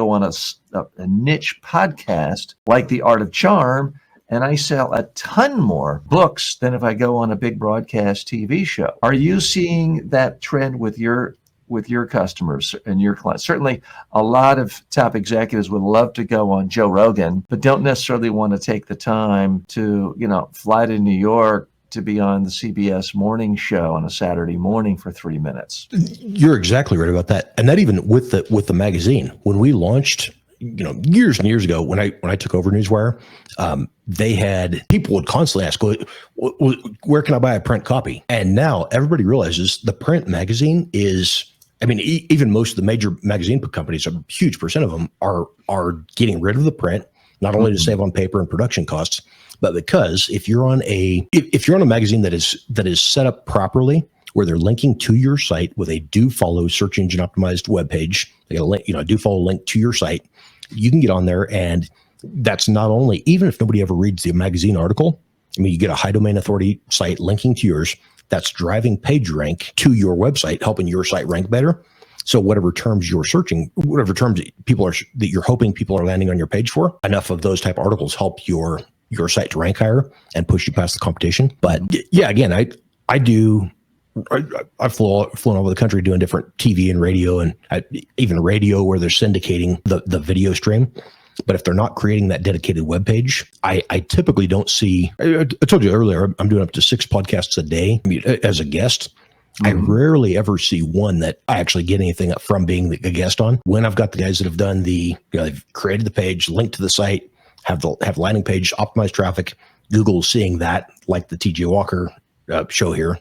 go on a niche podcast like The Art of Charm, and I sell a ton more books than if I go on a big broadcast TV show. Are you seeing that trend with your customers and your clients? Certainly, a lot of top executives would love to go on Joe Rogan, but don't necessarily want to take the time to, fly to New York to be on the CBS morning show on a Saturday morning for 3 minutes. You're exactly right about that. And that even with the magazine, when we launched, years and years ago, when I took over Newswire, they had people would constantly ask, where can I buy a print copy? And now everybody realizes the print magazine is, even most of the major magazine companies, a huge percent of them are getting rid of the print, not only to save on paper and production costs, but because if you're on a magazine that is set up properly, where they're linking to your site with a do follow search engine optimized web page, they got a link, do follow link to your site, you can get on there, and that's not only, even if nobody ever reads the magazine article, you get a high domain authority site linking to yours, that's driving page rank to your website, helping your site rank better. So whatever terms you're searching, whatever terms that you're hoping people are landing on your page for, enough of those type of articles help your site to rank higher and push you past the competition. But yeah, again, I've flown over the country doing different TV and radio, and even radio where they're syndicating the video stream. But if they're not creating that dedicated web page, I typically don't see. I told you earlier, I'm doing up to 6 podcasts a day as a guest. Mm-hmm. I rarely ever see one that I actually get anything from being a guest on. When I've got the guys that have done they've created the page, linked to the site, have landing page, optimized traffic, Google seeing that, like the TJ Walker show here.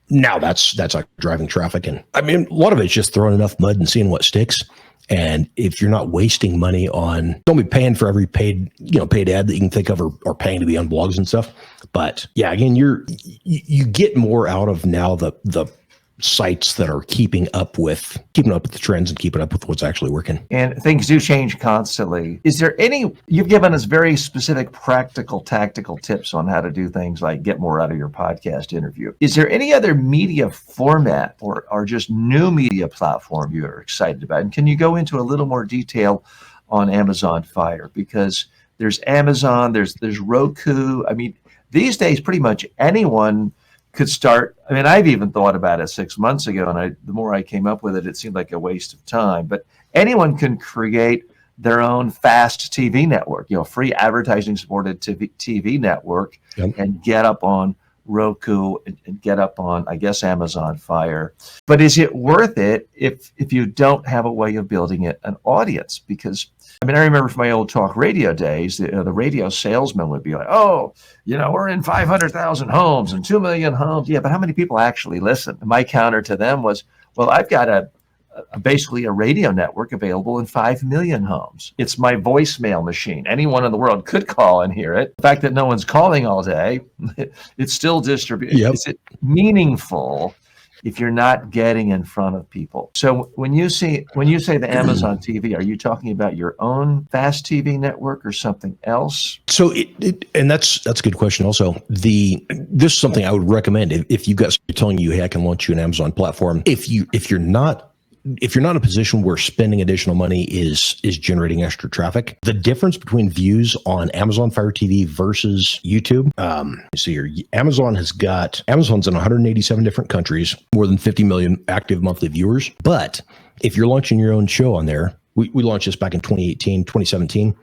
Now that's like driving traffic. And a lot of it's just throwing enough mud and seeing what sticks. And if you're not wasting money don't be paying for every paid ad that you can think of, or paying to be on blogs and stuff. But yeah, again, you get more out of now the sites that are keeping up with the trends and keeping up with what's actually working. And things do change constantly. Is there you've given us very specific practical, tactical tips on how to do things like get more out of your podcast interview. Is there any other media format or just new media platform you're excited about? And can you go into a little more detail on Amazon Fire? Because there's Amazon, there's Roku. These days, pretty much anyone could start. I've even thought about it 6 months ago, and the more I came up with it, it seemed like a waste of time. But anyone can create their own fast TV network, free advertising supported TV network, yep, and get up on Roku and get up on, I guess, Amazon Fire. But is it worth it if you don't have a way of building an audience? Because I remember from my old talk radio days, the radio salesman would be like, we're in 500,000 homes and 2 million homes. Yeah, but how many people actually listen? And my counter to them was, well, I've got basically a radio network available in 5 million homes. It's my voicemail machine. Anyone in the world could call and hear it. The fact that no one's calling all day, it's still distributed. Yep. Is it meaningful if you're not getting in front of people? So when you say the Amazon TV, are you talking about your own fast TV network or something else? So and that's a good question. Also, this is something I would recommend if you guys are telling you, hey, I can launch you an Amazon platform. If you're not in a position where spending additional money is generating extra traffic, the difference between views on Amazon Fire TV versus YouTube, you see here, Amazon's in 187 different countries, more than 50 million active monthly viewers. But if you're launching your own show on there, we launched this back in 2018, 2017.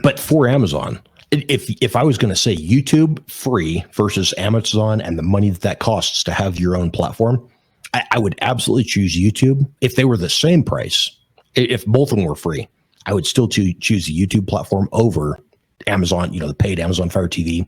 But for Amazon, if I was going to say YouTube free versus Amazon and the money that costs to have your own platform, I would absolutely choose YouTube. If they were the same price, if both of them were free, I would still choose the YouTube platform over Amazon, the paid Amazon Fire TV